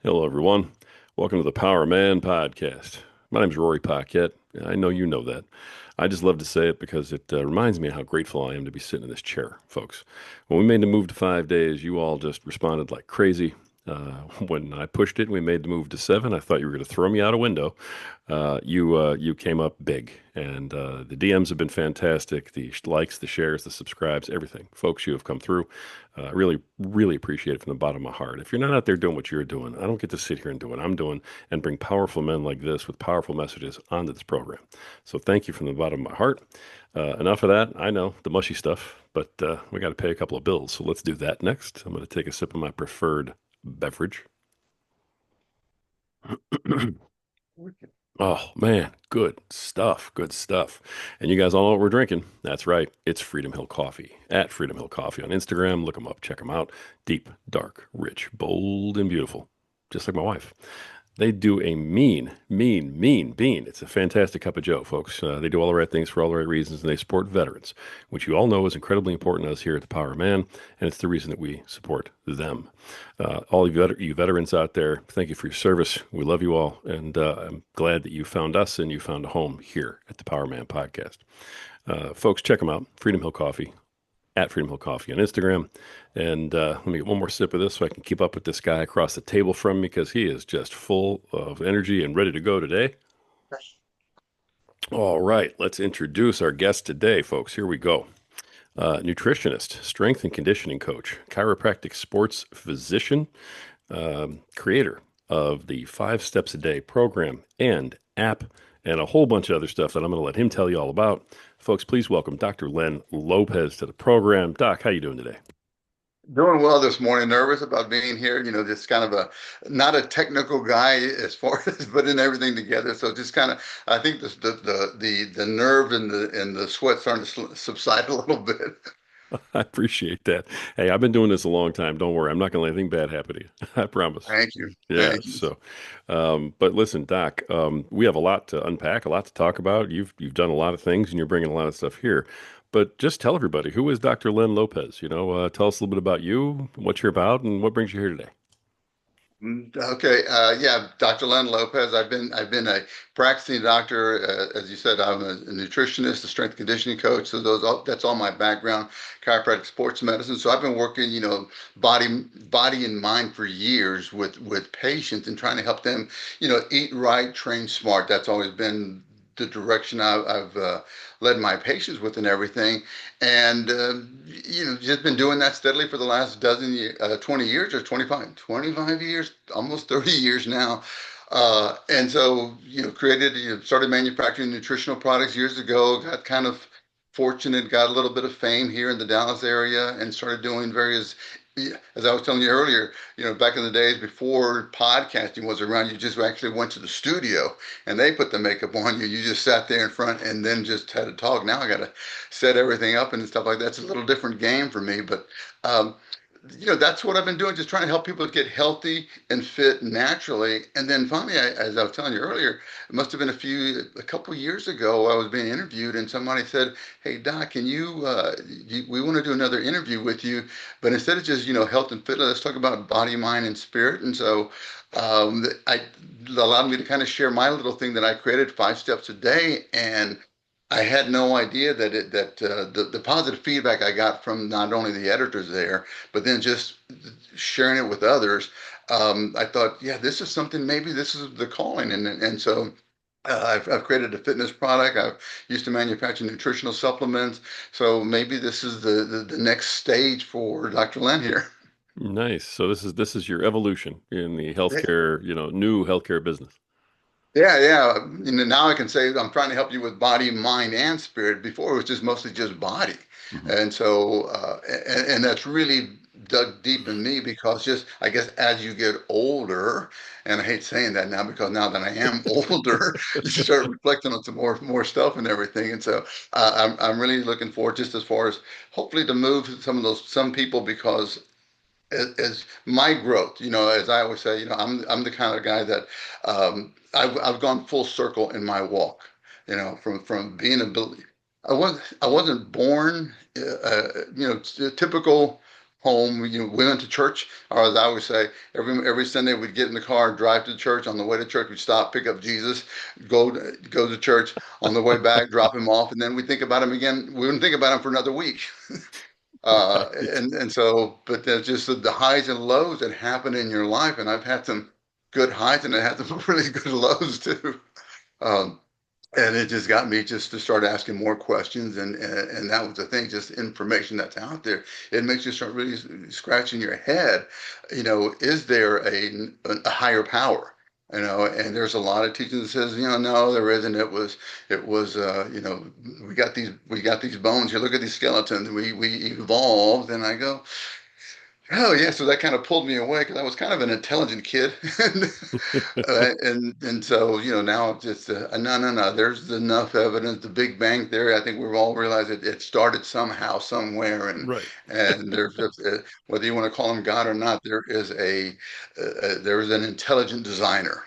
Hello, everyone. Welcome to the Power Man Podcast. My name is Rory Paquette. I know you know that. I just love to say it because it reminds me how grateful I am to be sitting in this chair, folks. When we made the move to 5 days, you all just responded like crazy. When I pushed it, and we made the move to seven. I thought you were going to throw me out a window. You came up big, and the DMs have been fantastic. The likes, the shares, the subscribes, everything, folks. You have come through. Really, really appreciate it from the bottom of my heart. If you're not out there doing what you're doing, I don't get to sit here and do what I'm doing and bring powerful men like this with powerful messages onto this program. So thank you from the bottom of my heart. Enough of that. I know the mushy stuff, but we got to pay a couple of bills. So let's do that next. I'm going to take a sip of my preferred beverage. Oh man, good stuff, good stuff. And you guys all know what we're drinking. That's right. It's Freedom Hill Coffee at Freedom Hill Coffee on Instagram. Look them up, check them out. Deep, dark, rich, bold, and beautiful. Just like my wife. They do a mean bean. It's a fantastic cup of joe, folks. They do all the right things for all the right reasons, and they support veterans, which you all know is incredibly important to us here at the Power Man, and it's the reason that we support them. All of you veterans out there, thank you for your service. We love you all, and I'm glad that you found us and you found a home here at the Power Man Podcast. Folks, check them out. Freedom Hill Coffee at Freedom Hill Coffee on Instagram. And let me get one more sip of this so I can keep up with this guy across the table from me because he is just full of energy and ready to go today. All right, let's introduce our guest today, folks. Here we go. Nutritionist, strength and conditioning coach, chiropractic sports physician, creator of the 5 Steps a Day program and app, and a whole bunch of other stuff that I'm going to let him tell you all about. Folks, please welcome Dr. Len Lopez to the program. Doc, how you doing today? Doing well this morning. Nervous about being here. Just kind of not a technical guy as far as putting everything together. So just kind of, I think the nerve and the sweat starting to subside a little bit. I appreciate that. Hey, I've been doing this a long time. Don't worry. I'm not going to let anything bad happen to you. I promise. Thank you. Yeah. Thank you. But listen, Doc, we have a lot to unpack, a lot to talk about. You've done a lot of things, and you're bringing a lot of stuff here. But just tell everybody, who is Dr. Len Lopez? Tell us a little bit about you, what you're about, and what brings you here today. Okay, yeah, Dr. Len Lopez. I've been a practicing doctor, as you said. I'm a nutritionist, a strength conditioning coach. So that's all my background, chiropractic, sports medicine. So I've been working, body and mind for years with patients and trying to help them, eat right, train smart. That's always been the direction I've led my patients with and everything. And just been doing that steadily for the last 20 years or 25 years, almost 30 years now. And so, started manufacturing nutritional products years ago, got kind of fortunate, got a little bit of fame here in the Dallas area, and started doing various, yeah, as I was telling you earlier, back in the days before podcasting was around, you just actually went to the studio and they put the makeup on you. You just sat there in front and then just had a talk. Now I got to set everything up and stuff like that. It's a little different game for me, but um, that's what I've been doing, just trying to help people get healthy and fit naturally. And then finally, as I was telling you earlier, it must have been a couple of years ago, I was being interviewed, and somebody said, "Hey, Doc, we want to do another interview with you, but instead of just health and fitness, let's talk about body, mind, and spirit." And so I allowed me to kind of share my little thing that I created, 5 steps a day, and I had no idea the positive feedback I got from not only the editors there, but then just sharing it with others. I thought, yeah, this is something. Maybe this is the calling, and so I've created a fitness product. I've used to manufacture nutritional supplements. So maybe this is the next stage for Dr. Len here. Nice. So this is your evolution in the healthcare, new healthcare business. Yeah, yeah. Now I can say I'm trying to help you with body, mind, and spirit. Before it was just mostly just body, Mhm. and so and that's really dug deep in me because just I guess as you get older, and I hate saying that now because now that I am older, you start reflecting on some more stuff and everything. And so I'm really looking forward just as far as hopefully to move some people because as my growth, as I always say, I'm the kind of guy that I've gone full circle in my walk, from being I wasn't born, typical home. We went to church, or as I always say, every Sunday we'd get in the car, drive to church. On the way to church, we'd stop, pick up Jesus, go to church. On the way back, drop him off, and then we think about him again. We wouldn't think about him for another week. Right. And so, but there's just the highs and lows that happen in your life, and I've had some good highs and I had some really good lows too. Um, and it just got me just to start asking more questions, and that was the thing, just information that's out there. It makes you start really scratching your head. Is there a higher power? And there's a lot of teaching that says, no, there isn't. It was, we got these bones here. Look at these skeletons. We evolved, and I go, oh yeah, so that kind of pulled me away because I was kind of an intelligent kid, and so now it's just no, no, no. There's enough evidence. The Big Bang Theory. I think we've all realized it started somehow, somewhere, and Right. and there's just, whether you want to call him God or not, there is an intelligent designer.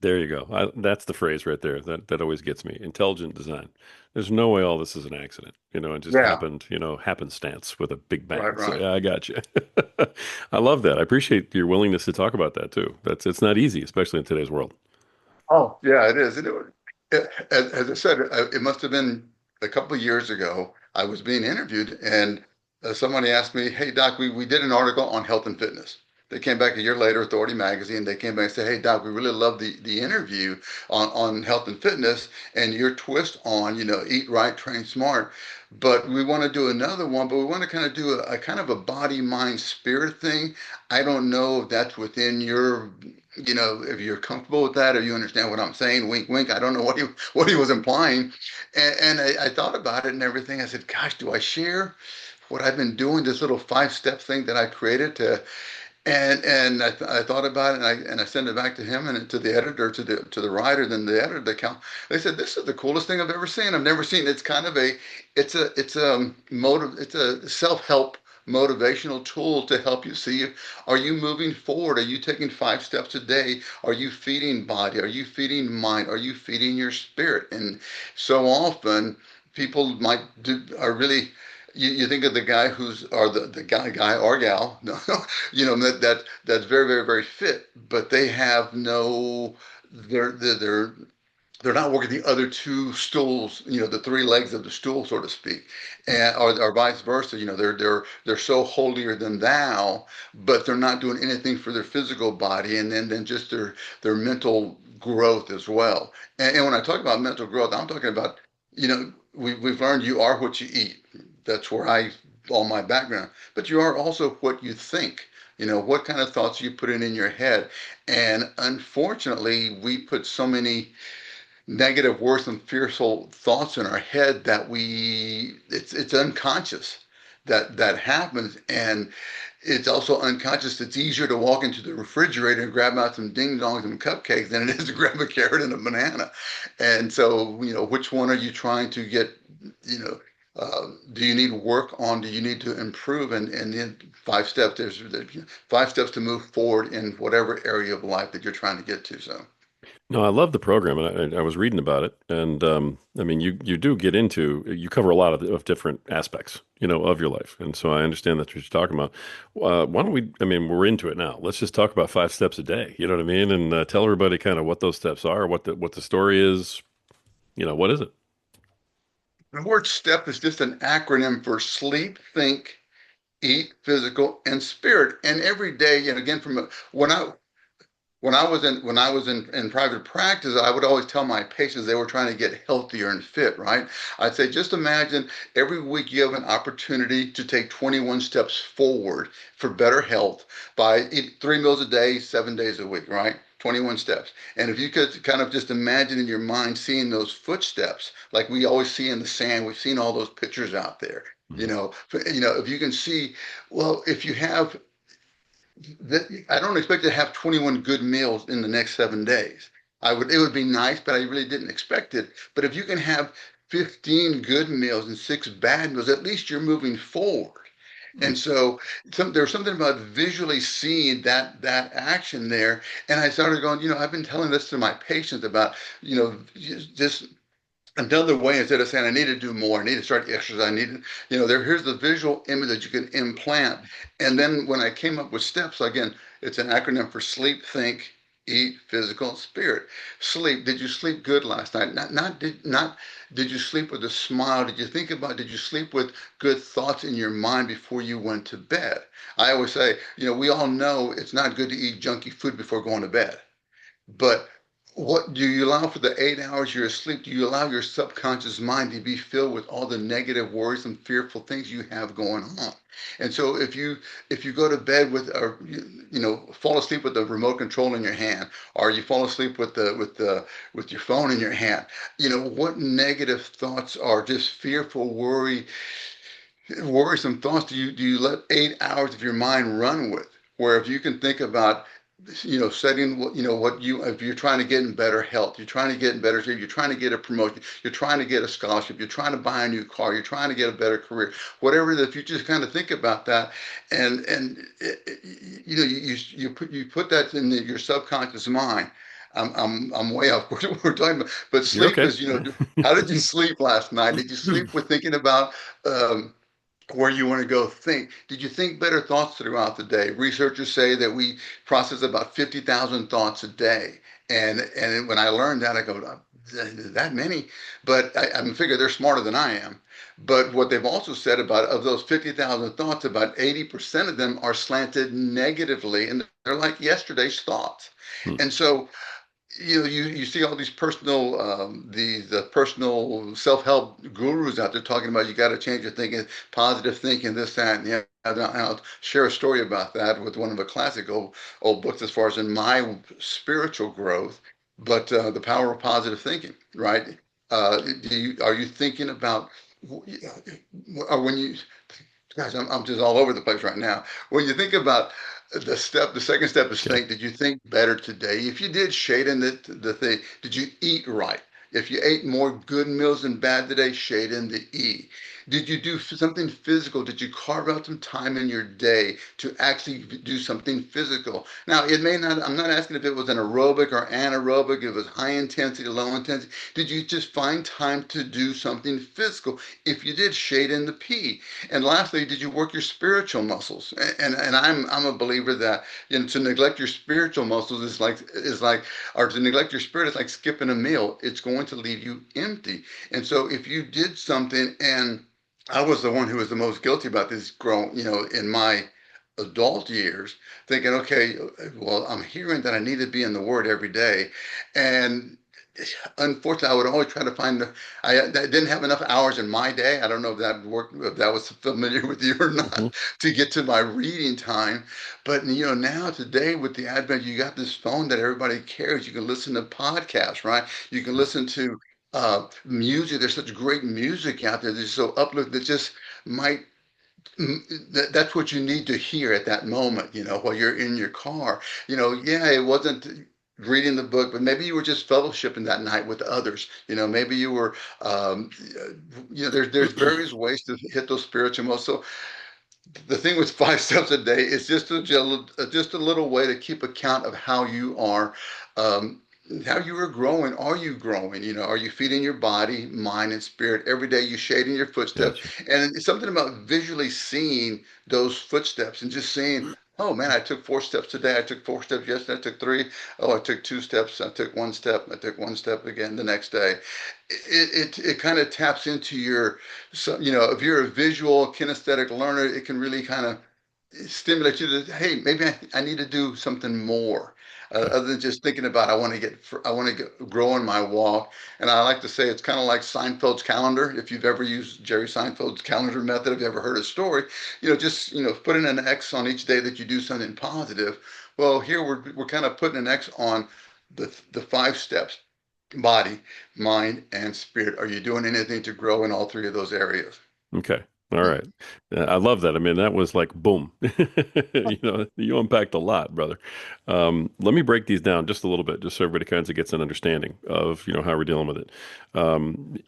There you go. That's the phrase right there. That always gets me. Intelligent design. There's no way all this is an accident. It just Yeah, happened, happenstance with a big bang. right, So right. yeah, I got you. I love that. I appreciate your willingness to talk about that too. It's not easy, especially in today's world. Oh, yeah, it is. As I said, it must have been a couple of years ago. I was being interviewed, and somebody asked me, "Hey, Doc, we did an article on health and fitness." They came back a year later, Authority Magazine. They came back and said, "Hey, Doc, we really love the interview on health and fitness and your twist on, eat right, train smart. But we want to do another one, but we want to kind of do a kind of a body, mind, spirit thing. I don't know if that's within your if you're comfortable with that or you understand what I'm saying, wink, wink. I don't know what he was implying, and I thought about it and everything. I said, "Gosh, do I share what I've been doing? This little 5 step thing that I created to." And I thought about it, and I sent it back to him and to the editor, to the writer, then the editor. They said, "This is the coolest thing I've ever seen. I've never seen. It's kind of it's a self-help motivational tool to help you see, are you moving forward? Are you taking 5 steps a day? Are you feeding body? Are you feeding mind? Are you feeding your spirit?" And so often people are really, you think of the guy who's or the guy or gal, no, that's very, very, very fit, but they have no, they're not working the other two stools, the three legs of the stool, so to speak, and or vice versa. They're so holier than thou, but they're not doing anything for their physical body, and then just their mental growth as well. And when I talk about mental growth, I'm talking about, we've learned you are what you eat. That's where all my background, but you are also what you think. What kind of thoughts you put in your head, and unfortunately, we put so many negative, worse and fearful thoughts in our head that it's unconscious that happens, and it's also unconscious. It's easier to walk into the refrigerator and grab out some ding dongs and cupcakes than it is to grab a carrot and a banana. And so, which one are you trying to get? You know. Do you need work on? Do you need to improve? And then 5 steps. There's 5 steps to move forward in whatever area of life that you're trying to get to. So. No, I love the program, and I was reading about it, and I mean, you do get into you cover a lot of different aspects, of your life, and so I understand that's what you're talking about. Why don't we? I mean, we're into it now. Let's just talk about 5 steps a day. You know what I mean? And tell everybody kind of what those steps are, what the story is. What is it? The word STEP is just an acronym for sleep, think, eat, physical, and spirit. And every day, and again, when I was in private practice, I would always tell my patients they were trying to get healthier and fit, right? I'd say, just imagine every week you have an opportunity to take 21 steps forward for better health by eat 3 meals a day, 7 days a week, right? 21 steps. And if you could kind of just imagine in your mind seeing those footsteps, like we always see in the sand, we've seen all those pictures out there. Mhm. If you can see, well, if you have I don't expect to have 21 good meals in the next 7 days. It would be nice, but I really didn't expect it. But if you can have 15 good meals and 6 bad meals, at least you're moving forward. And so there's something about visually seeing that action there. And I started going, I've been telling this to my patients about, just another way, instead of saying I need to do more, I need to start exercise, I need to, here's the visual image that you can implant. And then when I came up with steps, again, it's an acronym for sleep, think, eat, physical, spirit. Sleep. Did you sleep good last night? Not did you sleep with a smile? Did you sleep with good thoughts in your mind before you went to bed? I always say, we all know it's not good to eat junky food before going to bed. But what do you allow for the 8 hours you're asleep? Do you allow your subconscious mind to be filled with all the negative, worrisome, fearful things you have going on? And so if you go to bed with, or fall asleep with the remote control in your hand, or you fall asleep with your phone in your hand, what negative thoughts are just fearful, worrisome thoughts do you let 8 hours of your mind run with? Where if you can think about, setting what what you if you're trying to get in better health, you're trying to get in better shape, you're trying to get a promotion, you're trying to get a scholarship, you're trying to buy a new car, you're trying to get a better career, whatever. That if you just kind of think about that, and you put that in your subconscious mind. I'm way off what we're talking about, but You're sleep okay. is, how did you sleep last night? Did you sleep with thinking about um, where you want to go? Think, did you think better thoughts throughout the day? Researchers say that we process about 50,000 thoughts a day. And when I learned that, I go, that many? But I figure they're smarter than I am. But what they've also said about, of those 50,000 thoughts, about 80% of them are slanted negatively, and they're like yesterday's thoughts. Hmm. And so you see all these personal self-help gurus out there talking about you got to change your thinking, positive thinking, this, that, and yeah. I'll share a story about that with one of the classic old books as far as in my spiritual growth. But the power of positive thinking, right? Are you thinking about, or when you, gosh, I'm just all over the place right now. When you think about the second step is Okay. think. Did you think better today? If you did, shade in the thing. Did you eat right? If you ate more good meals than bad today, shade in the E. Did you do something physical? Did you carve out some time in your day to actually do something physical? Now, it may not, I'm not asking if it was an aerobic or anaerobic, if it was high intensity, low intensity. Did you just find time to do something physical? If you did, shade in the P. And lastly, did you work your spiritual muscles? And I'm a believer that, to neglect your spiritual muscles is like or to neglect your spirit is like skipping a meal. It's going to leave you empty. And so if you did something, and I was the one who was the most guilty about this growing, in my adult years, thinking, okay, well, I'm hearing that I need to be in the Word every day, and unfortunately, I would always try to find I didn't have enough hours in my day. I don't know if that worked, if that was familiar with you or Hmm. not, to get to my reading time. But now today with the advent, you got this phone that everybody carries. You can listen to podcasts, right? You can listen to music. There's such great music out there that's so uplifting that just might that's what you need to hear at that moment, while you're in your car. Yeah, it wasn't reading the book, but maybe you were just fellowshipping that night with others. Maybe you were, there's various ways to hit those spiritual emotions. So the thing with 5 steps a day is just a little way to keep account of um, how you are growing. Are you growing? Are you feeding your body, mind, and spirit every day? You shading your footsteps, Gotcha. and it's something about visually seeing those footsteps and just saying, "Oh man, I took 4 steps today. I took 4 steps yesterday. I took three. Oh, I took 2 steps. I took one step. I took one step again the next day." It kind of taps into your, so if you're a visual kinesthetic learner, it can really kind of stimulate you to, hey, maybe I need to do something more, Okay. other than just thinking about, I want to grow in my walk. And I like to say it's kind of like Seinfeld's calendar. If you've ever used Jerry Seinfeld's calendar method, have you ever heard a story, just putting an X on each day that you do something positive. Well, here we're kind of putting an X on the 5 steps: body, mind, and spirit. Are you doing anything to grow in all three of those areas? Okay. All right. I love that. I mean, that was like boom. You unpacked a lot, brother. Let me break these down just a little bit, just so everybody kind of gets an understanding of, how we're dealing with it.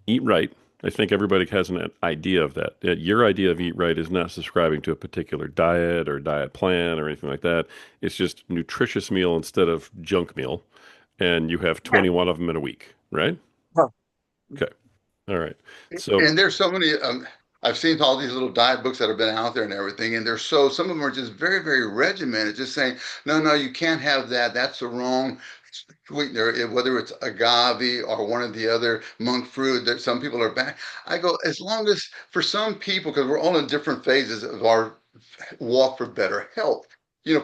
Eat right. I think everybody has an idea of that. Your idea of eat right is not subscribing to a particular diet or diet plan or anything like that. It's just nutritious meal instead of junk meal, and you have 21 of them in a week, right? Okay. All right. So, And there's so many. I've seen all these little diet books that have been out there and everything, and they're so some of them are just very, very regimented, just saying, no, no, you can't have that. That's the wrong sweetener. Whether it's agave or one of the other monk fruit that some people are back. I go as long as for some people, because we're all in different phases of our walk for better health.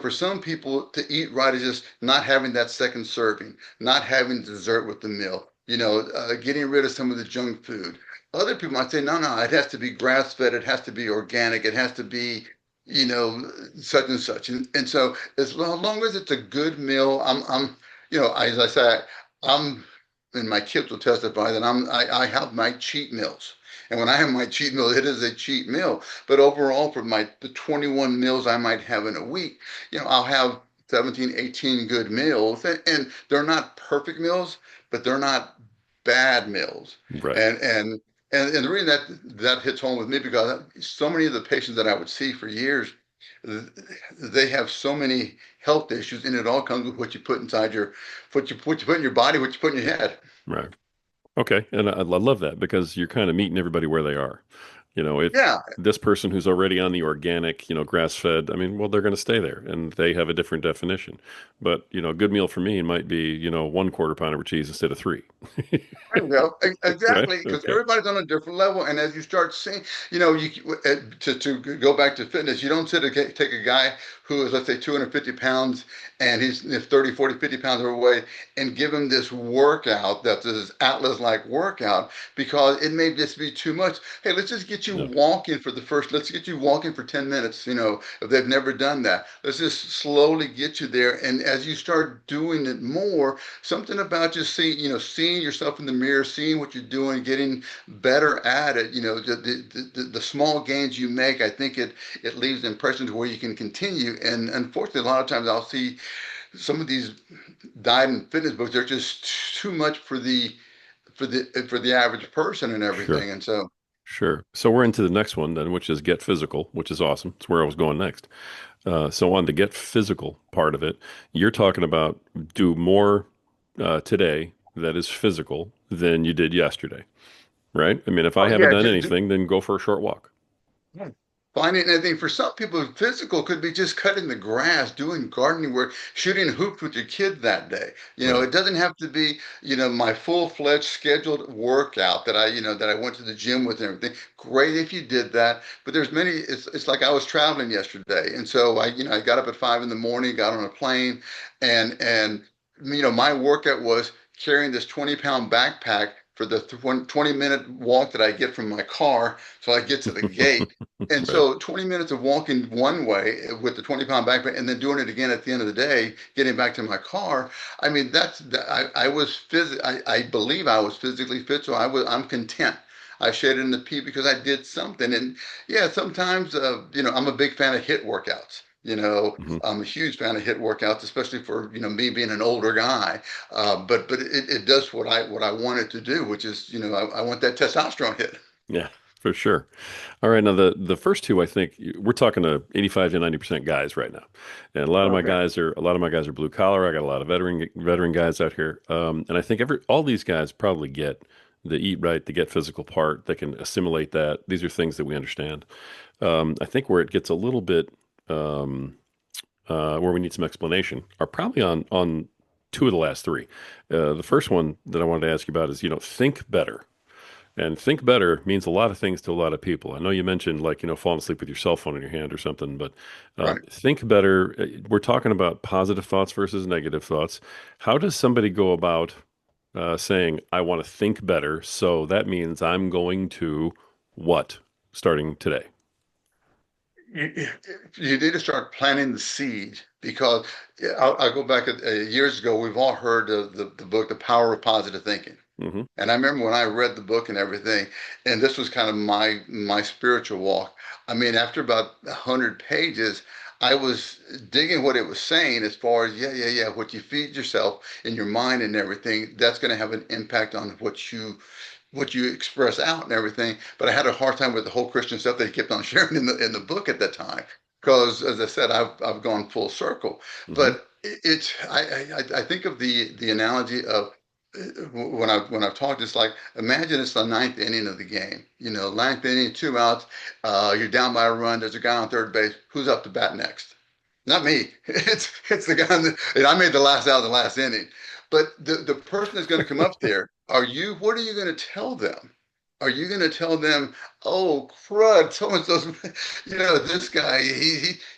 For some people to eat right is just not having that second serving, not having dessert with the meal, getting rid of some of the junk food. Other people might say, no, no, it has to be grass fed, it has to be organic, it has to be, such and such. And so as long as it's a good meal, as I said, I'm, and my kids will testify that I have my cheat meals. And when I have my cheat meal, it is a cheat meal. But overall, for the 21 meals I might have in a week, I'll have 17, 18 good meals. And they're not perfect meals, but they're not bad meals. right, And and and the reason that hits home with me because so many of the patients that I would see for years, they have so many health issues, and it all comes with what you put inside what you put in your body, what you put in your head. right. Okay. And I love that because you're kind of meeting everybody where they are. If Yeah, this person who's already on the organic, grass fed, I mean, well, they're going to stay there and they have a different definition. But, a good meal for me might be, one quarter pounder with cheese instead of three. there you go. Right? Exactly, because Okay. everybody's on a different level, and as you start seeing, to go back to fitness, you don't take a guy who is, let's say, 250 pounds, and he's 30, 40, 50 pounds overweight, and give him this workout that's this Atlas-like workout because it may just be too much. Hey, let's just get you No. walking let's get you walking for 10 minutes, if they've never done that. Let's just slowly get you there, and as you start doing it more, something about just seeing yourself in the mirror, seeing what you're doing, getting better at it. The small gains you make, I think it leaves an impression to where you can continue. And unfortunately, a lot of times I'll see some of these diet and fitness books. They're just too much for the average person and Sure. everything. And so, Sure. So we're into the next one then, which is get physical, which is awesome. It's where I was going next. So on the get physical part of it, you're talking about do more today that is physical than you did yesterday, right? I mean, if I oh haven't yeah, done anything, then go for a short walk. yeah. Finding anything for some people, physical could be just cutting the grass, doing gardening work, shooting hoops with your kid that day. Right. It doesn't have to be, my full-fledged scheduled workout that I went to the gym with and everything. Great if you did that, but there's many. It's like I was traveling yesterday, and so I got up at 5 in the morning, got on a plane, and my workout was carrying this 20-pound backpack for the 20-minute walk that I get from my car, so I get to the gate. And Right. so 20 minutes of walking one way with the 20-pound backpack and then doing it again at the end of the day, getting back to my car. I mean, I believe I was physically fit, so I'm content. I shaded in the P because I did something. And yeah, sometimes, I'm a big fan of hit workouts. Hmm. I'm a huge fan of hit workouts, especially for, me being an older guy. But it does what I want it to do, which is, I want that testosterone hit. Yeah, for sure. All right. Now the first two, I think we're talking to 85 to 90% guys right now. And Okay. a lot of my guys are blue collar. I got a lot of veteran guys out here. And I think all these guys probably get the eat right, the get physical part. They can assimilate that. These are things that we understand. I think where it gets a little bit um, where we need some explanation are probably on two of the last three. The first one that I wanted to ask you about is, think better. And think better means a lot of things to a lot of people. I know you mentioned like, falling asleep with your cell phone in your hand or something, but Right. think better. We're talking about positive thoughts versus negative thoughts. How does somebody go about saying, I want to think better? So that means I'm going to what starting today? you, you need to start planting the seed because I'll go back years ago. We've all heard of the book, The Power of Positive Thinking. Hmm. And I remember when I read the book and everything, and this was kind of my spiritual walk. I mean, after about 100 pages, I was digging what it was saying as far as yeah, yeah, yeah. What you feed yourself in your mind and everything, that's going to have an impact on what you express out and everything. But I had a hard time with the whole Christian stuff that he kept on sharing in the book at that time, because as I said, I've gone full circle. Hmm. But it's I think of the analogy of when I've talked, it's like imagine it's the ninth inning of the game. Ninth inning, 2 outs, you're down by a run. There's a guy on third base. Who's up to bat next? Not me. It's the guy that, and I made the last out of the last inning. But the person that's going to come up there, what are you going to tell them? Are you going to tell them, oh crud, so and so's, this guy,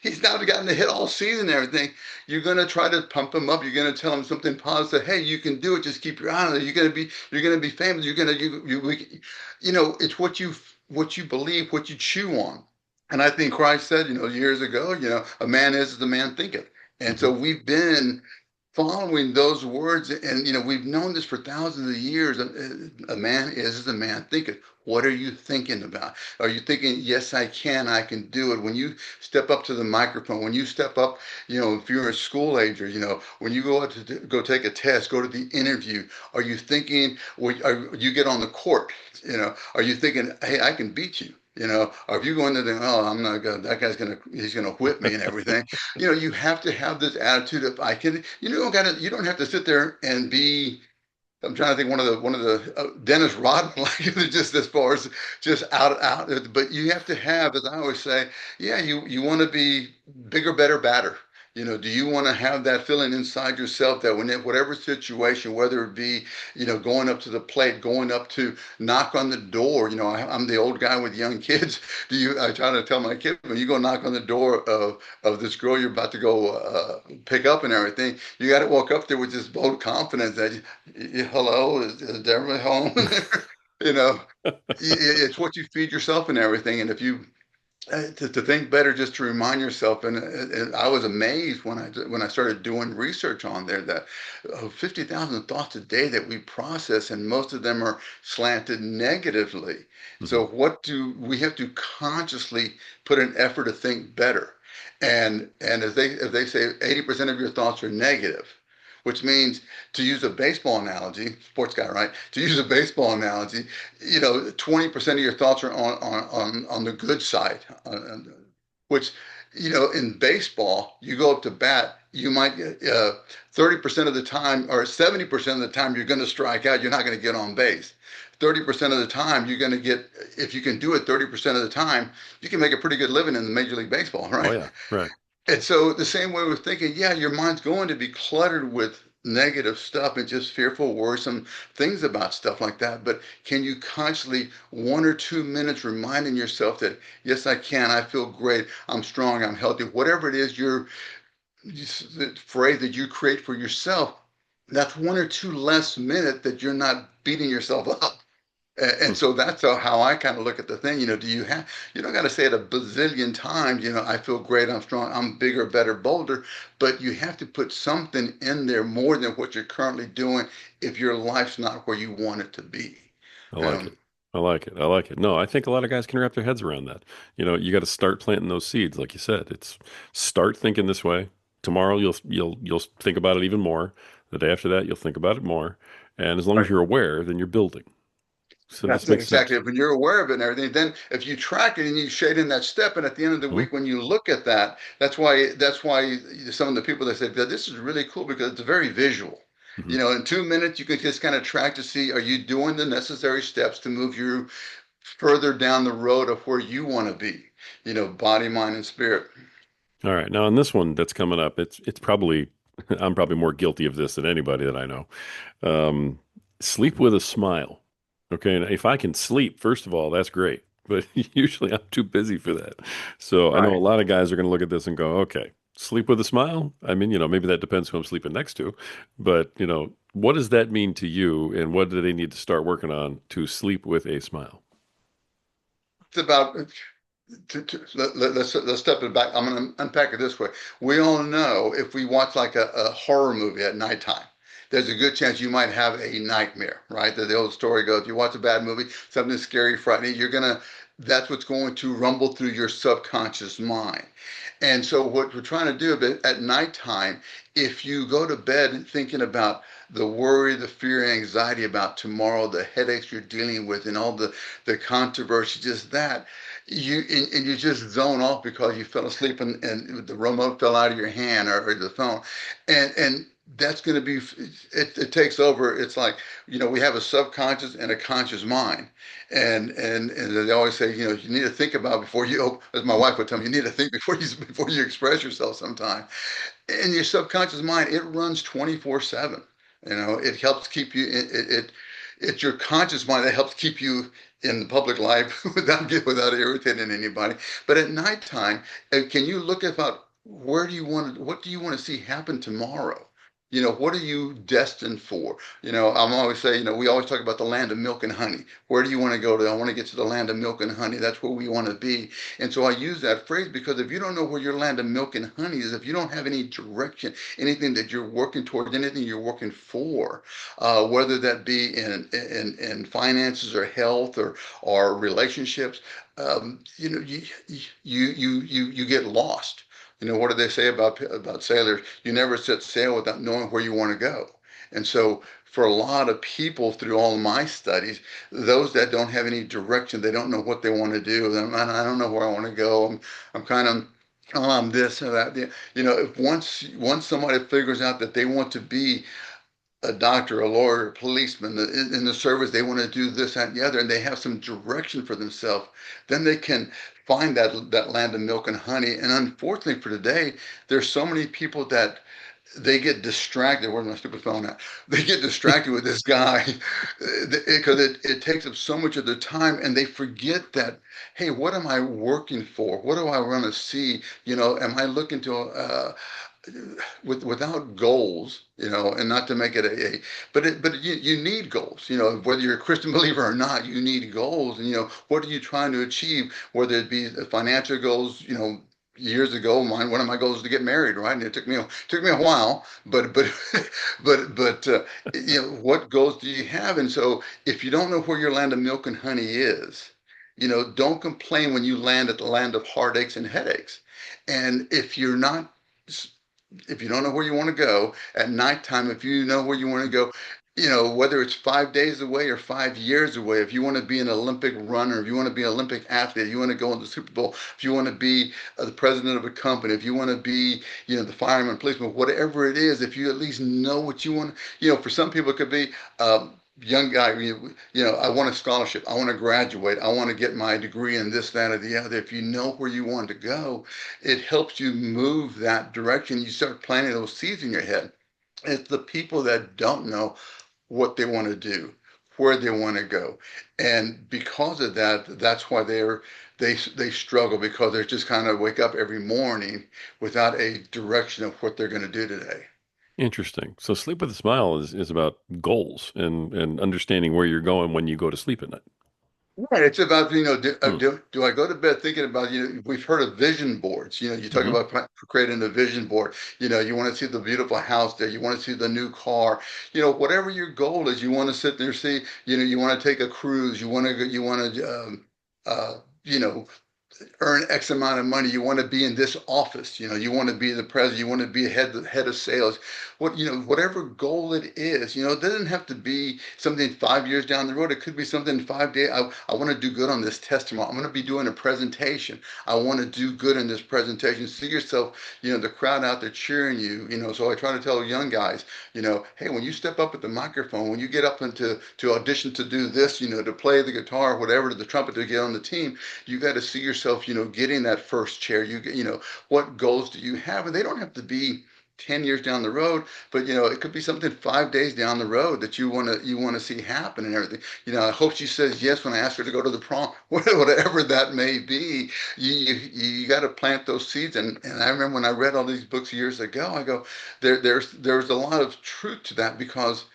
he's now gotten a hit all season and everything. You're going to try to pump him up. You're going to tell him something positive. Hey, you can do it. Just keep your eye on it. You're going to be famous. You're going to, it's what you believe, what you chew on. And I think Christ said, years ago, a man is as a man thinketh. And Hmm. so we've been following those words, and we've known this for thousands of years. A man is as a man thinketh. What are you thinking about? Are you thinking, yes, I can do it? When you step up to the microphone, when you step up, if you're a school ager, when you go out to go take a test, go to the interview, are you thinking, you get on the court, are you thinking, hey, I can beat you? Or if you go into the, oh, I'm not gonna, that guy's gonna, he's gonna whip me and everything. You have to have this attitude of I can. You don't have to sit there and be. I'm trying to think one of the Dennis Rodman, like just as far as just out. But you have to have, as I always say, yeah, you want to be bigger, better, badder. Do you want to have that feeling inside yourself that whatever situation, whether it be, going up to the plate, going up to knock on the door, I'm the old guy with young kids. I try to tell my kid, when you go knock on the door of this girl you're about to go pick up and everything, you got to walk up there with this bold confidence that hello, is everybody home? you know, it's what you feed yourself and everything. And if you to think better, just to remind yourself. And I was amazed when I started doing research on there that 50,000 thoughts a day that we process, and most of them are slanted negatively. Hmm. So what do we have to consciously put an effort to think better? And as they say, 80% of your thoughts are negative, which means, to use a baseball analogy, sports guy, right? To use a baseball analogy, 20% of your thoughts are on the good side, which, in baseball, you go up to bat, you might get 30% of the time or 70% of the time you're going to strike out. You're not going to get on base. 30% of the time you're going to get, if you can do it 30% of the time, you can make a pretty good living in the Major League Baseball, Oh right? yeah, right. And so the same way we're thinking, yeah, your mind's going to be cluttered with negative stuff and just fearful, worrisome things about stuff like that. But can you constantly 1 or 2 minutes reminding yourself that, yes, I can, I feel great, I'm strong, I'm healthy, whatever it is the phrase that you create for yourself, that's 1 or 2 less minute that you're not beating yourself up. And Hmm. so that's how I kind of look at the thing. You don't got to say it a bazillion times, I feel great, I'm strong, I'm bigger, better, bolder, but you have to put something in there more than what you're currently doing if your life's not where you want it to be. I like it. Um, I like it. I like it. No, I think a lot of guys can wrap their heads around that. You got to start planting those seeds, like you said. It's start thinking this way. Tomorrow you'll think about it even more. The day after that you'll think about it more. And as long as right. you're aware, then you're building. So That's this it makes exactly. sense. When you're aware of it and everything, then if you track it and you shade in that step, and at the end of the Hmm. week, when you look at that, that's why some of the people that said that this is really cool because it's very visual. Hmm. In 2 minutes, you can just kind of track to see, are you doing the necessary steps to move you further down the road of where you want to be, body, mind, and spirit. All right. Now on this one that's coming up, it's probably I'm probably more guilty of this than anybody that I know. Um, Sleep with a smile. Okay, and if I can sleep, first of all, that's great. But usually I'm too busy for that. So I know a Right. lot of guys are going to look at this and go, okay, sleep with a smile. I mean, maybe that depends who I'm sleeping next to. But, what does that mean to you? And what do they need to start working on to sleep with a smile? It's about let's step it back. I'm going to unpack it this way. We all know if we watch like a horror movie at nighttime, there's a good chance you might have a nightmare, right? The old story goes, if you watch a bad movie, something scary, frightening, that's what's going to rumble through your subconscious mind. And so what we're trying to do at nighttime, if you go to bed thinking about the worry, the fear, anxiety about tomorrow, the headaches you're dealing with, and all the controversy, just that, and you just zone off because you fell asleep and the remote fell out of your hand or the phone, and that's going to be it takes over. It's like, we have a subconscious and a conscious mind, and they always say, you need to think about before you, as my wife would tell me, you need to think before you express yourself sometime. In your subconscious mind, it runs 24/7. It helps keep you, it's your conscious mind that helps keep you in the public life without irritating anybody. But at nighttime, can you look about, what do you want to see happen tomorrow? What are you destined for? I'm always saying, we always talk about the land of milk and honey. Where do you want to go to? I want to get to the land of milk and honey. That's where we want to be. And so I use that phrase because if you don't know where your land of milk and honey is, if you don't have any direction, anything that you're working towards, anything you're working for, whether that be in finances or health or relationships, you get lost. What do they say about sailors? You never set sail without knowing where you want to go. And so for a lot of people through all of my studies, those that don't have any direction, they don't know what they want to do. I don't know where I want to go. I'm kind of, oh, I'm this or that. If once somebody figures out that they want to be a doctor, a lawyer, a policeman in the service, they want to do this, that, and the other, and they have some direction for themselves, then they can find that land of milk and honey. And unfortunately for today, there's so many people that they get distracted. Where's my stupid phone at? They get distracted with this guy because it takes up so much of their time, and they forget that, hey, what am I working for? What do I want to see? Am I looking to without goals, and not to make it but you need goals, whether you're a Christian believer or not, you need goals. And what are you trying to achieve, whether it be financial goals. Years ago, one of my goals was to get married, right? And it took me a while, but what goals do you have? And so if you don't know where your land of milk and honey is, don't complain when you land at the land of heartaches and headaches. And if you don't know where you want to go at nighttime, if you know where you want to go, whether it's 5 days away or 5 years away, if you want to be an Olympic runner, if you want to be an Olympic athlete, if you want to go in the Super Bowl, if you want to be the president of a company, if you want to be, the fireman, policeman, whatever it is, if you at least know what you want, for some people it could be, young guy, I want a scholarship, I want to graduate, I want to get my degree in this, that, or the other. If you know where you want to go, it helps you move that direction. You start planting those seeds in your head. It's the people that don't know what they want to do, where they want to go, and because of that, that's why they struggle, because they just kind of wake up every morning without a direction of what they're going to do today. Interesting. So sleep with a smile is about goals and understanding where you're going when you go to sleep at night. Right. It's about, Hmm. do I go to bed thinking about, we've heard of vision boards. You talk Hmm. about creating a vision board. You want to see the beautiful house there. You want to see the new car. Whatever your goal is, you want to sit there, see, you want to take a cruise. Uh, you know, earn X amount of money. You want to be in this office. You want to be the president. You want to be head of sales. Whatever goal it is, it doesn't have to be something 5 years down the road. It could be something 5 days. I want to do good on this test tomorrow. I'm going to be doing a presentation. I want to do good in this presentation. See yourself, the crowd out there cheering you. So I try to tell young guys, hey, when you step up at the microphone, when you get up into to audition to do this, to play the guitar, whatever, to the trumpet, to get on the team, you got to see yourself, getting that first chair. What goals do you have? And they don't have to be 10 years down the road, but it could be something 5 days down the road that you want to see happen and everything. I hope she says yes when I ask her to go to the prom, whatever that may be. You got to plant those seeds. And I remember when I read all these books years ago, I go, there's a lot of truth to that, because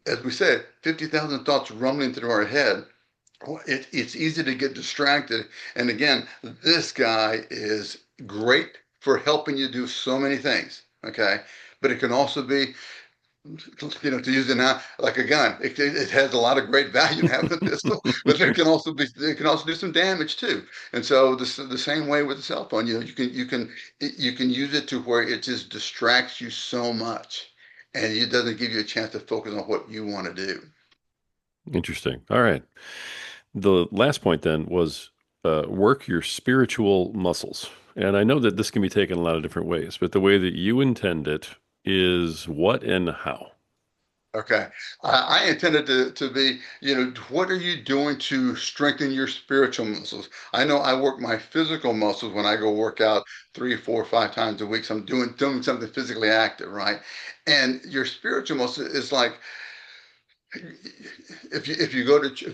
as we said, 50,000 thoughts rumbling through our head. Well, it's easy to get distracted. And again, this guy is great for helping you do so many things. Okay. But it can also be, to use it now, like a gun. It has a lot of great value to have a pistol, but it can also do some damage too. And so the same way with the cell phone, you can use it to where it just distracts you so much, and it doesn't give you a chance to focus on what you want to do. Interesting. All right. The last point then was work your spiritual muscles. And I know that this can be taken a lot of different ways, but the way that you intend it is what and how? Okay. I intended to be, what are you doing to strengthen your spiritual muscles? I know I work my physical muscles when I go work out 3, 4, 5 times a week. So I'm doing something physically active, right? And your spiritual muscle is like if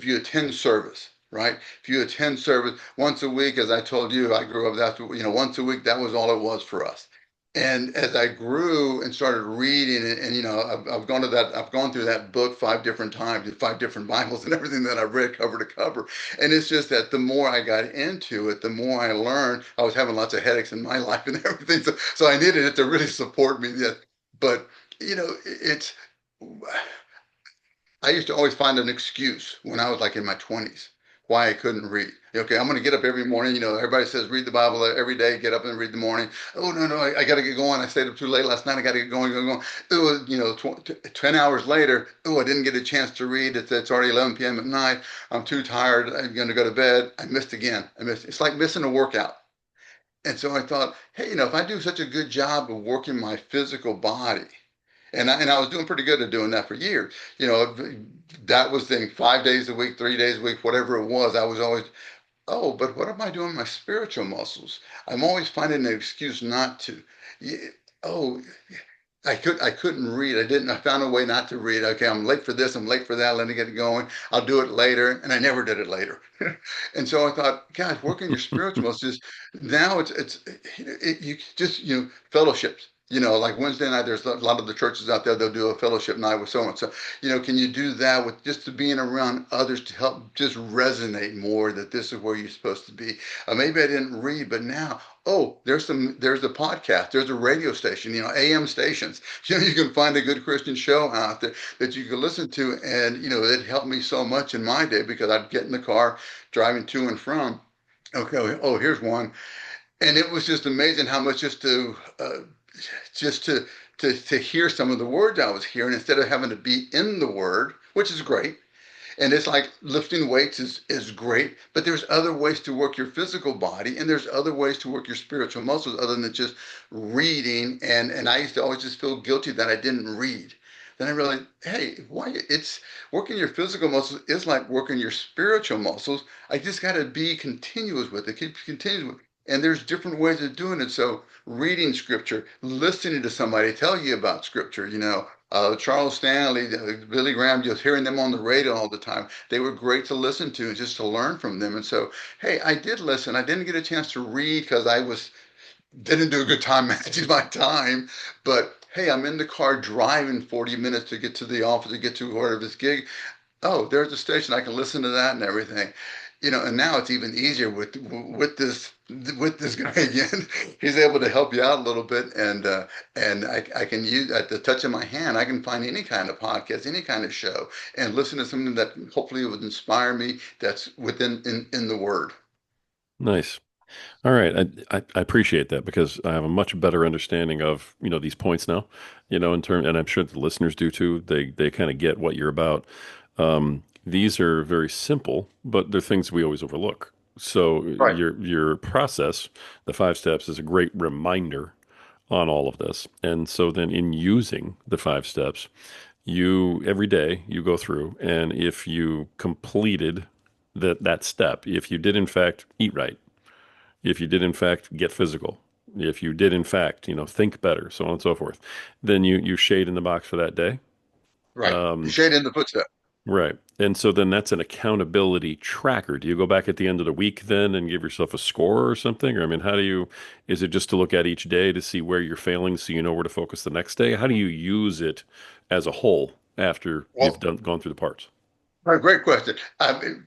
you attend service, right? If you attend service once a week, as I told you, I grew up once a week, that was all it was for us. And as I grew and started reading, and I've gone through that book 5 different times, 5 different Bibles and everything that I've read cover to cover. And it's just that the more I got into it, the more I learned. I was having lots of headaches in my life and everything, so I needed it to really support me. Yeah. But it's I used to always find an excuse when I was like in my 20s why I couldn't read. Okay, I'm going to get up every morning. Everybody says read the Bible every day, get up and read the morning. Oh, no, no, I got to get going. I stayed up too late last night. I got to get going, going. It was, 10 hours later. Oh, I didn't get a chance to read. It's already 11 p.m. at night. I'm too tired. I'm going to go to bed. I missed again. I missed. It's like missing a workout. And so I thought, hey, if I do such a good job of working my physical body, and I was doing pretty good at doing that for years. That was the 5 days a week, 3 days a week, whatever it was. I was always, oh, but what am I doing with my spiritual muscles? I'm always finding an excuse not to. Yeah, oh, I couldn't read. I found a way not to read. Okay, I'm late for this. I'm late for that. Let me get it going. I'll do it later, and I never did it later. And so I thought, God, working your spiritual muscles. Now you just fellowships. Like Wednesday night, there's a lot of the churches out there. They'll do a fellowship night with so and so. Can you do that with just to being around others to help just resonate more that this is where you're supposed to be? Maybe I didn't read, but now, oh, there's a podcast, there's a radio station, AM stations. You can find a good Christian show out there that you can listen to, and it helped me so much in my day because I'd get in the car driving to and from. Okay, oh, here's one, and it was just amazing how much just to hear some of the words I was hearing instead of having to be in the word, which is great. And it's like lifting weights is great, but there's other ways to work your physical body, and there's other ways to work your spiritual muscles other than just reading. And I used to always just feel guilty that I didn't read. Then I realized, hey, why it's working your physical muscles is like working your spiritual muscles. I just got to be continuous with it, keep continuous with it. And there's different ways of doing it. So reading scripture, listening to somebody tell you about scripture, Charles Stanley, Billy Graham, just hearing them on the radio all the time. They were great to listen to and just to learn from them. And so, hey, I did listen. I didn't get a chance to read because I didn't do a good time managing my time. But hey, I'm in the car driving 40 minutes to get to the office to get to wherever this gig. Oh, there's a station. I can listen to that and everything. And now it's even easier with this guy again. He's able to help you out a little bit, and I can use at the touch of my hand. I can find any kind of podcast, any kind of show, and listen to something that hopefully would inspire me. That's within in the Word. Nice. All right. I appreciate that because I have a much better understanding of, these points now, in term, and I'm sure the listeners do too. They kind of get what you're about. These are very simple, but they're things we always overlook. So Right. your process, the 5 steps, is a great reminder on all of this. And so then in using the 5 steps, you every day you go through, and if you completed that step, if you did in fact eat right, if you did in fact get physical, if you did in fact, think better, so on and so forth, then you shade in the box for that day. Right. You Um, shade in the footstep. right. And so then that's an accountability tracker. Do you go back at the end of the week then and give yourself a score or something? Or I mean, is it just to look at each day to see where you're failing so you know where to focus the next day? How do you use it as a whole after you've Well, gone through the parts? great question.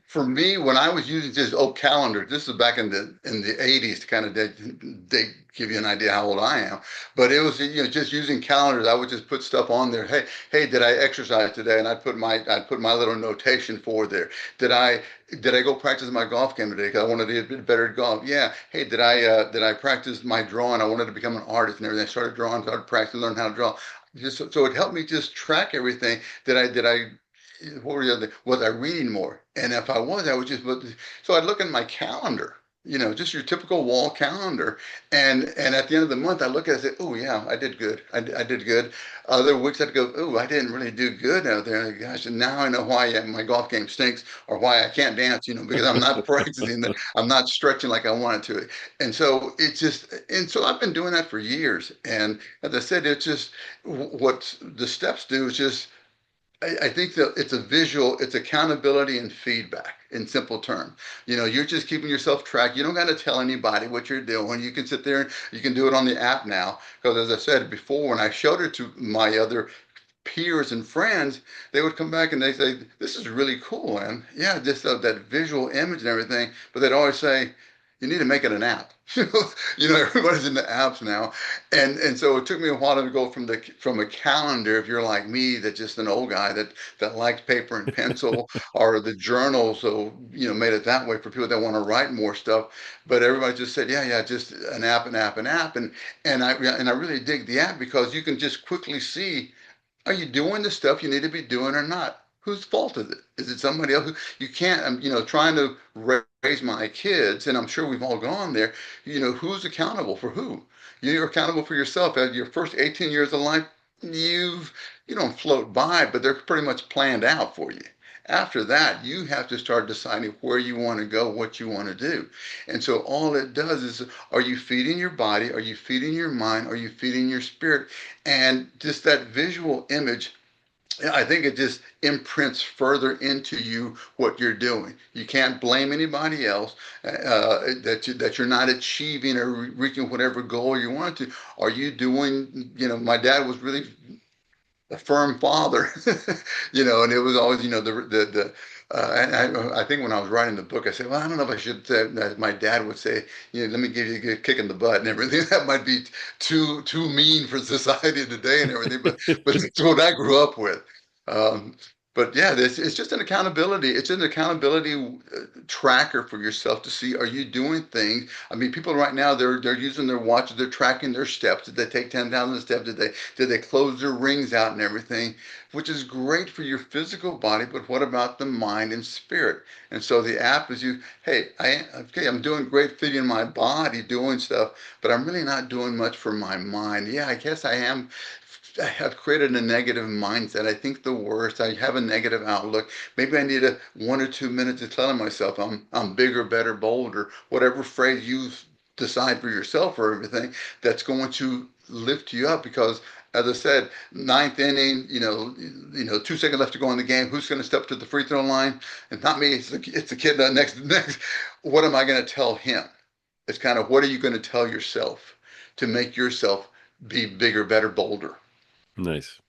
For me, when I was using this old calendar, this is back in the 80s to kind of they give you an idea how old I am. But it was just using calendars. I would just put stuff on there. Hey, did I exercise today? And I'd put my little notation for there. Did I did I go practice my golf game today because I wanted to get a bit better at golf? Yeah. Hey, did I practice my drawing? I wanted to become an artist and everything. I started drawing, started practicing, learn how to draw. Just so it helped me just track everything. Did I what were the other, was I reading more? And if I was, I would just look. So I'd look in my calendar, just your typical wall calendar. And at the end of the month, I look at it and say, oh yeah, I did good. I did good. Other weeks I'd go, oh, I didn't really do good out there. And gosh, and now I know why my golf game stinks or why I can't dance, because I'm not practicing, I'm not stretching like I wanted to. And so and so I've been doing that for years. And as I said, it's just what the steps do is just I think that it's accountability and feedback in simple terms. You're just keeping yourself track. You don't got to tell anybody what you're doing. You can sit there and you can do it on the app now. Because as I said before, when I showed it to my other peers and friends, they would come back and they say, "This is really cool, and yeah, just that visual image and everything." But they'd always say, "You need to make it an app." Everybody's into apps now, and so it took me a while to go from a calendar. If you're like me, that's just an old guy that likes paper and pencil, or the journal. So made it that way for people that want to write more stuff. But everybody just said, "Yeah, yeah, just an app, an app, an app," and I really dig the app because you can just quickly see, are you doing the stuff you need to be doing or not? Whose fault is it? Is it somebody else? You can't, trying to raise my kids, and I'm sure we've all gone there. Who's accountable for who? You're accountable for yourself. At your first 18 years of life, you've, you don't float by, but they're pretty much planned out for you. After that, you have to start deciding where you want to go, what you want to do. And so all it does is, are you feeding your body? Are you feeding your mind? Are you feeding your spirit? And just that visual image, yeah, I think it just imprints further into you what you're doing. You can't blame anybody else that you're not achieving or reaching whatever goal you want to. Are you doing? My dad was really a firm father, and it was always, the and I think when I was writing the book, I said, well, I don't know if I should say that. My dad would say, let me give you a kick in the butt and everything. That might be too mean for society today and everything, but it's what I grew up with. Um, but yeah, it's just an accountability. It's an accountability tracker for yourself to see, are you doing things? I mean, people right now, they're using their watches, they're tracking their steps. Did they take 10,000 steps? Did they close their rings out and everything? Which is great for your physical body, but what about the mind and spirit? And so the app is hey, okay, I'm doing great feeding my body, doing stuff, but I'm really not doing much for my mind. Yeah, I guess I am. I have created a negative mindset. I think the worst. I have a negative outlook. Maybe I need 1 or 2 minutes of telling myself I'm bigger, better, bolder, whatever phrase you decide for yourself or everything, that's going to lift you up because, as I said, ninth inning, 2 seconds left to go in the game. Who's going to step to the free throw line? And not me. It's the kid next. What am I going to tell him? It's kind of, what are you going to tell yourself to make yourself be bigger, better, bolder? Nice.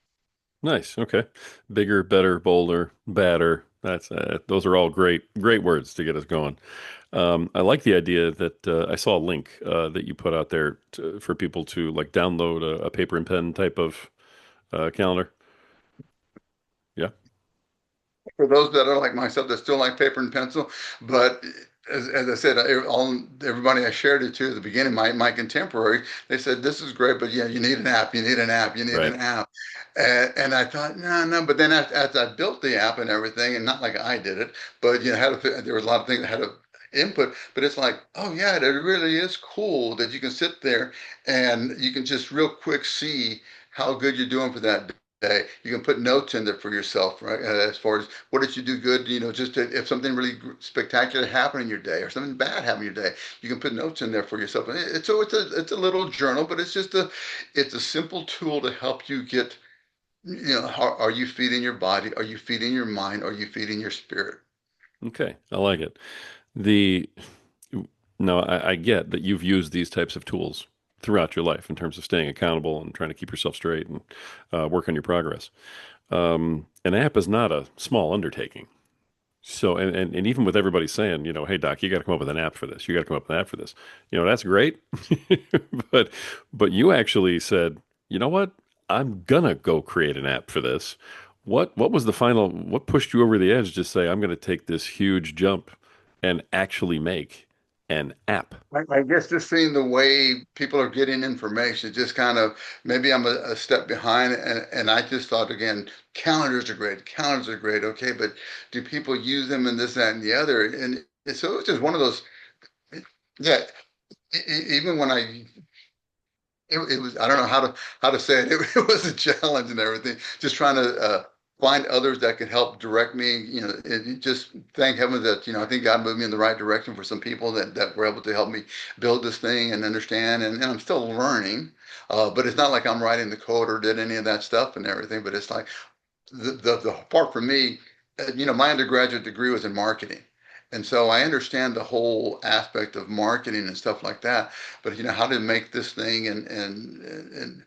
Nice. Okay. Bigger, better, bolder, badder. Those are all great words to get us going. I like the idea that I saw a link that you put out there for people to like download a paper and pen type of calendar. Yeah. For those that are like myself that still like paper and pencil. But as I said, everybody I shared it to at the beginning, my contemporary, they said, this is great, but yeah, you need an app, you need an app, you need Right. an app. And I thought, no, no. But then as I built the app and everything, and not like I did it, but there was a lot of things that had to input, but it's like, oh yeah, it really is cool that you can sit there and you can just real quick see how good you're doing for that day. You can put notes in there for yourself, right? As far as what did you do good, just if something really spectacular happened in your day or something bad happened in your day, you can put notes in there for yourself. And it's a little journal, but it's a simple tool to help you get, are you feeding your body? Are you feeding your mind? Are you feeding your spirit? Okay. I like it. The No, I get that you've used these types of tools throughout your life in terms of staying accountable and trying to keep yourself straight and work on your progress. An app is not a small undertaking. So, and even with everybody saying, hey, doc, you got to come up with an app for this. You got to come up with an app for this. That's great. but, but you actually said, you know what? I'm gonna go create an app for this. What was the what pushed you over the edge to say, I'm going to take this huge jump and actually make an app? I guess just seeing the way people are getting information, just kind of maybe I'm a step behind, and I just thought again, calendars are great, okay, but do people use them and this, that, and the other? And so it's just one of those. Yeah, even when it was, I don't know how to say it. It was a challenge and everything. Just trying to find others that could help direct me. Just thank heaven that I think God moved me in the right direction for some people that were able to help me build this thing and understand. And I'm still learning, but it's not like I'm writing the code or did any of that stuff and everything. But it's like the part for me, my undergraduate degree was in marketing. And so I understand the whole aspect of marketing and stuff like that, but how to make this thing and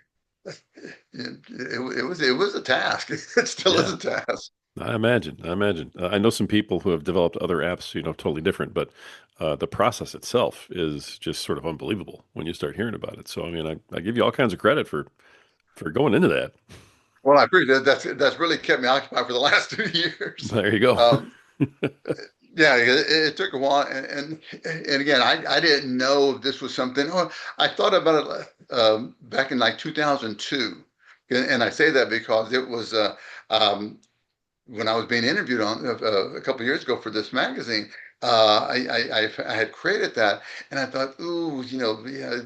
it was a task. It still is Yeah, a task. I imagine. I imagine. I know some people who have developed other apps, totally different, but the process itself is just sort of unbelievable when you start hearing about it. So, I mean, I give you all kinds of credit for going into that. Well, I appreciate that. That's really kept me occupied for the last 2 years. There you go. Um, yeah, it took a while, and again, I didn't know if this was something. Oh, I thought about it back in like 2002, and I say that because it was when I was being interviewed on a couple of years ago for this magazine. I had created that, and I thought, ooh, yeah,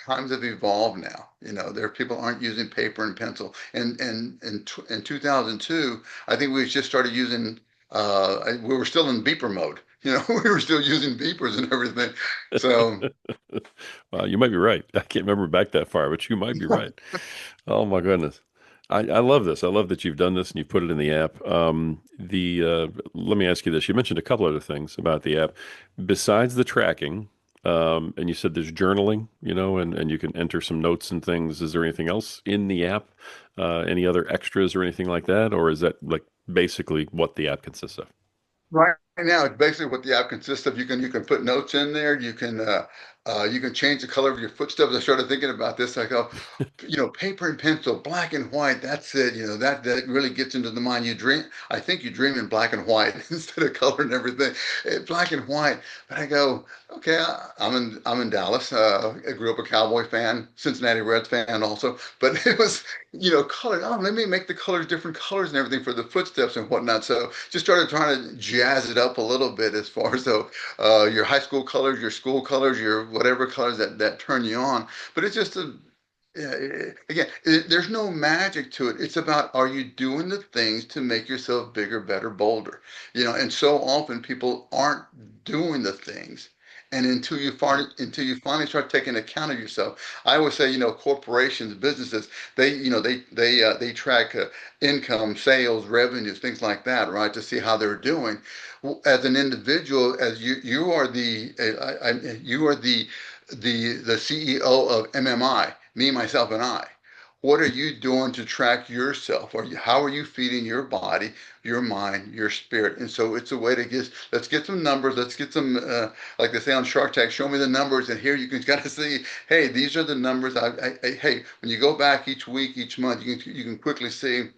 times have evolved now. There people aren't using paper and pencil, and in 2002, I think we just started using. We were still in beeper mode. We were still using beepers and everything. So. Well, you might be right. I can't remember back that far, but you might be right. Oh my goodness. I love this. I love that you've done this and you've put it in the app. Let me ask you this. You mentioned a couple other things about the app. Besides the tracking, and you said there's journaling, and you can enter some notes and things. Is there anything else in the app? Any other extras or anything like that? Or is that like basically what the app consists of? Right now, it's basically what the app consists of. You can put notes in there. You can change the color of your footsteps. I started thinking about this. I go, paper and pencil, black and white. That's it. That really gets into the mind. You dream. I think you dream in black and white instead of color and everything. Black and white. But I go, okay. I'm in Dallas. I grew up a Cowboy fan, Cincinnati Reds fan also. But it was color. Oh, let me make the colors different colors and everything for the footsteps and whatnot. So just started trying to jazz it up a little bit as far as your high school colors, your school colors, your whatever colors that turn you on. But it's just a yeah, again, there's no magic to it. It's about are you doing the things to make yourself bigger, better, bolder? And so often people aren't doing the things. And until you finally start taking account of yourself, I always say, corporations, businesses, they track income, sales, revenues, things like that, right, to see how they're doing. Well, as an individual, as you are the CEO of MMI, me, myself, and I. What are you doing to track yourself? How are you feeding your body, your mind, your spirit? And so it's a way to let's get some numbers. Let's get some, like they say on Shark Tank, show me the numbers. And here you can kind of see, hey, these are the numbers. Hey, when you go back each week, each month, you can quickly see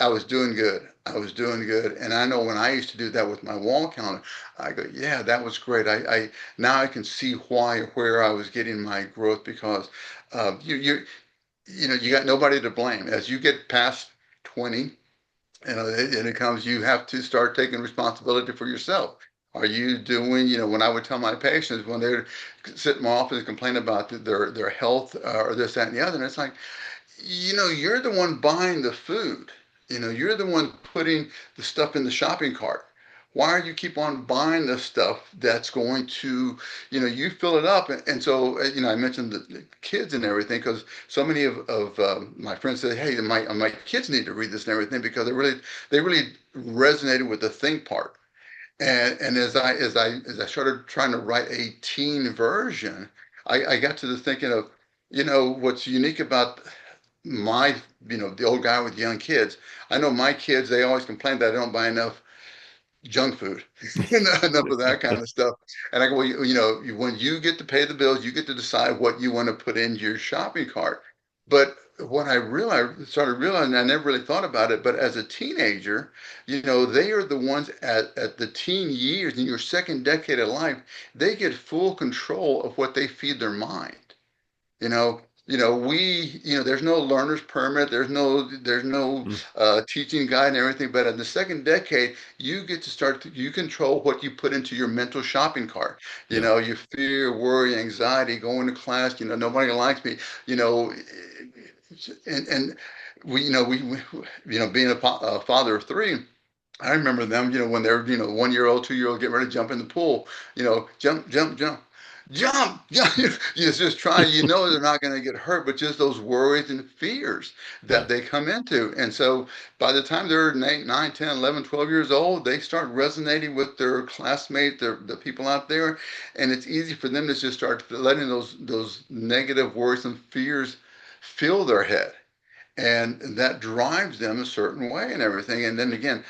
I was doing good. I was doing good. And I know when I used to do that with my wall counter, I go, yeah, that was great. Now I can see where I was getting my growth because you got nobody to blame. As you get past 20, and it comes, you have to start taking responsibility for yourself. Are you doing, when I would tell my patients when they're sit in my office and complain about their health or this, that, and the other, and it's like, you're the one buying the food. You're the one putting the stuff in the shopping cart. Why are you keep on buying the stuff that's going to, you fill it up. And so, I mentioned the kids and everything because so many of my friends say, hey, my kids need to read this and everything because they really resonated with the think part. And as I started trying to write a teen version, I got to the thinking of, what's unique about my, the old guy with young kids. I know my kids, they always complain that I don't buy enough junk food, enough of that kind of stuff. And I go, well, when you get to pay the bills, you get to decide what you want to put in your shopping cart. But what started realizing, I never really thought about it, but as a teenager, they are the ones at the teen years in your second decade of life, they get full control of what they feed their mind. You know, there's no learner's permit, there's no Mm, teaching guide and everything. But in the second decade, you control what you put into your mental shopping cart. yeah, You fear, worry, anxiety, going to class. Nobody likes me. You know, and being a father of three. I remember them, when they're, 1 year old, 2 year old, getting ready to jump in the pool, jump, jump, jump, jump, jump. You just try, they're not going to get hurt, but just those worries and fears yeah. that they come into. And so by the time they're 8, 9, 10, 11, 12 years old, they start resonating with their classmates, the people out there. And it's easy for them to just start letting those negative worries and fears fill their head. And that drives them a certain way and everything. And then again,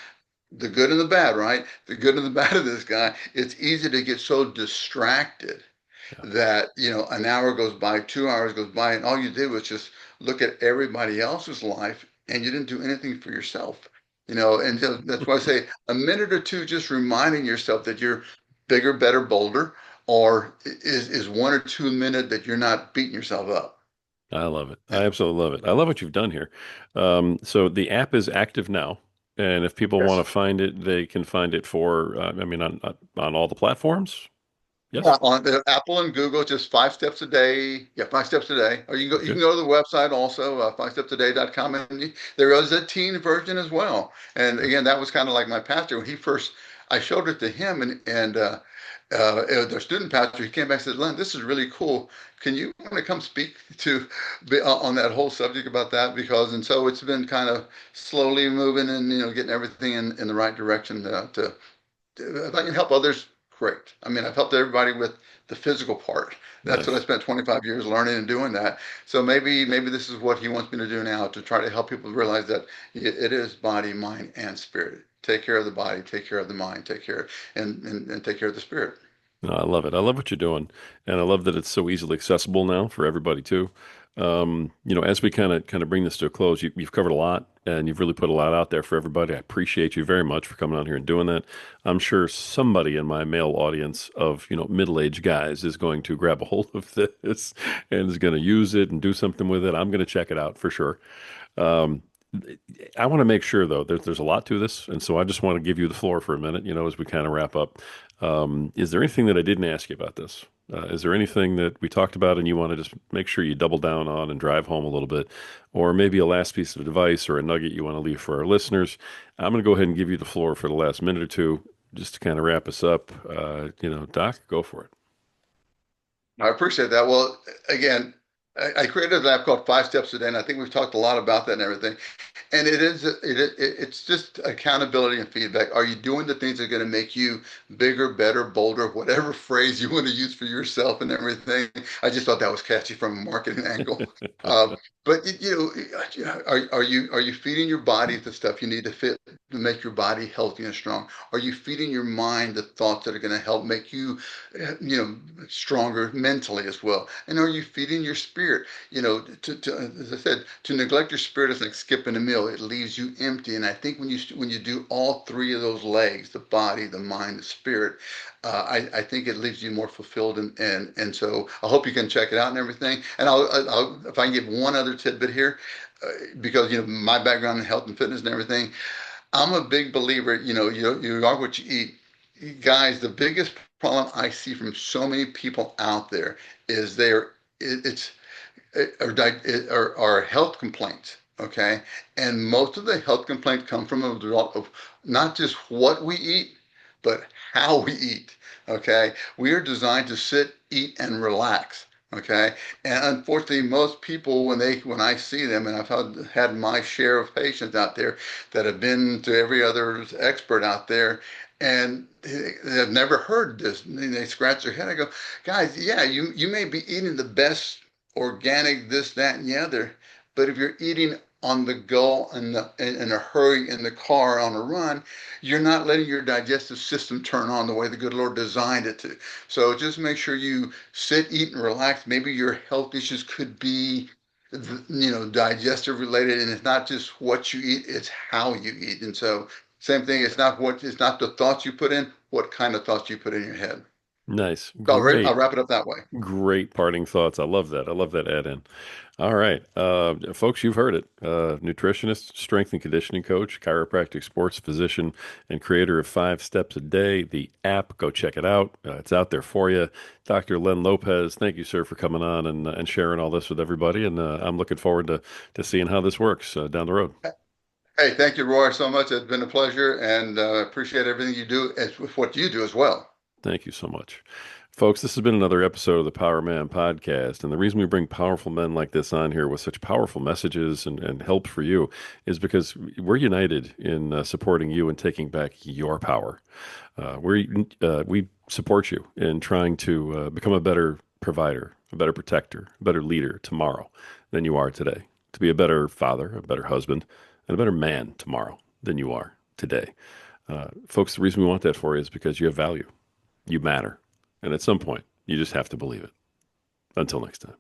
the good and the bad, right? The good and the bad of this guy, it's easy to get so distracted Yeah. that, an hour goes by, 2 hours goes by, and all you did was just look at everybody else's life and you didn't do anything for yourself. And so that's why I say a minute or two just reminding yourself that you're bigger, better, bolder, or is 1 or 2 minutes that you're not beating yourself up. I love it. I absolutely love it. I love what you've done here. So the app is active now, and if people want Yes. to find it, they can find it for, I mean, on all the platforms. Yeah, Yes. on the Apple and Google, just 5 steps a day. Yeah, 5 steps a day. Or you Okay. can go to the website also, 5stepsaday.com, and there is a teen version as well. And Sure. again, that was kind of like my pastor when he first. I showed it to him, their student pastor. He came back and said, "Len, this is really cool. Can you want to come speak on that whole subject about that?" And so it's been kind of slowly moving and getting everything in the right direction if I can help others, great. I mean, I've helped everybody with the physical part. That's what I Nice. spent 25 years learning and doing that. So maybe this is what he wants me to do now to try to help people realize that it is body, mind, and spirit. Take care of the body, take care of the mind, take care and take care of the spirit. No, I love it. I love what you're doing, and I love that it's so easily accessible now for everybody too. As we kind of bring this to a close, you've covered a lot, and you've really put a lot out there for everybody. I appreciate you very much for coming on here and doing that. I'm sure somebody in my male audience of middle-aged guys is going to grab a hold of this and is going to use it and do something with it. I'm going to check it out for sure. Um, I want to make sure though, there's a lot to this, and so I just want to give you the floor for a minute, as we kind of wrap up. Is there anything that I didn't ask you about this? Is there anything that we talked about and you want to just make sure you double down on and drive home a little bit, or maybe a last piece of advice or a nugget you want to leave for our listeners? I'm going to go ahead and give you the floor for the last minute or two, just to kind of wrap us up. Doc, go for it. I appreciate that. Well, again, I created an app called 5 Steps a Day, and I think we've talked a lot about that and everything. And it's just accountability and feedback. Are you doing the things that are going to make you bigger, better, bolder, whatever phrase you want to use for yourself and everything? I just thought that was catchy from a marketing angle. Uh, but are you feeding your body the stuff you need to make your body healthy and strong? Are you feeding your mind the thoughts that are going to help make you, stronger mentally as well? And are you feeding your spirit? As I said, to neglect your spirit is like skipping a meal. It leaves you empty. And I think when you do all three of those legs, the body, the mind, the spirit, I think it leaves you more fulfilled. And so I hope you can check it out and everything. And if I can give one other tidbit here, because my background in health and fitness and everything, I'm a big believer. You are what you eat. Guys, the biggest problem I see from so many people out there is it's are health complaints. Okay, and most of the health complaints come from a result of not just what we eat, but how we eat. Okay, we are designed to sit, eat, and relax. Okay, and unfortunately, most people when I see them, and I've had my share of patients out there that have been to every other expert out there, and they've never heard this. And they scratch their head. I go, guys, yeah, you may be eating the best organic, this, that, and the other. But if you're eating on the go in a hurry in the car on a run, you're not letting your digestive system turn on the way the good Lord designed it to. So just make sure you sit, eat, and relax. Maybe your health issues could be, digestive related, and it's not just what you eat, it's how you eat. And so, same thing. It's not the thoughts you put in, what kind of thoughts you put in your head. Nice. I'll Great. wrap it up that way. Great parting thoughts. I love that. I love that add in. All right. Folks, you've heard it. Nutritionist, strength and conditioning coach, chiropractic sports physician, and creator of 5 Steps a Day, the app. Go check it out. It's out there for you. Dr. Len Lopez, thank you, sir, for coming on and sharing all this with everybody. And I'm looking forward to seeing how this works down the road. Hey, thank you, Roy, so much. It's been a pleasure, and appreciate everything you do as with what you do as well. Thank you so much. Folks, this has been another episode of the Power Man Podcast. And the reason we bring powerful men like this on here with such powerful messages and help for you is because we're united in supporting you and taking back your power. We support you in trying to become a better provider, a better protector, a better leader tomorrow than you are today, to be a better father, a better husband, and a better man tomorrow than you are today. Folks, the reason we want that for you is because you have value. You matter. And at some point, you just have to believe it. Until next time.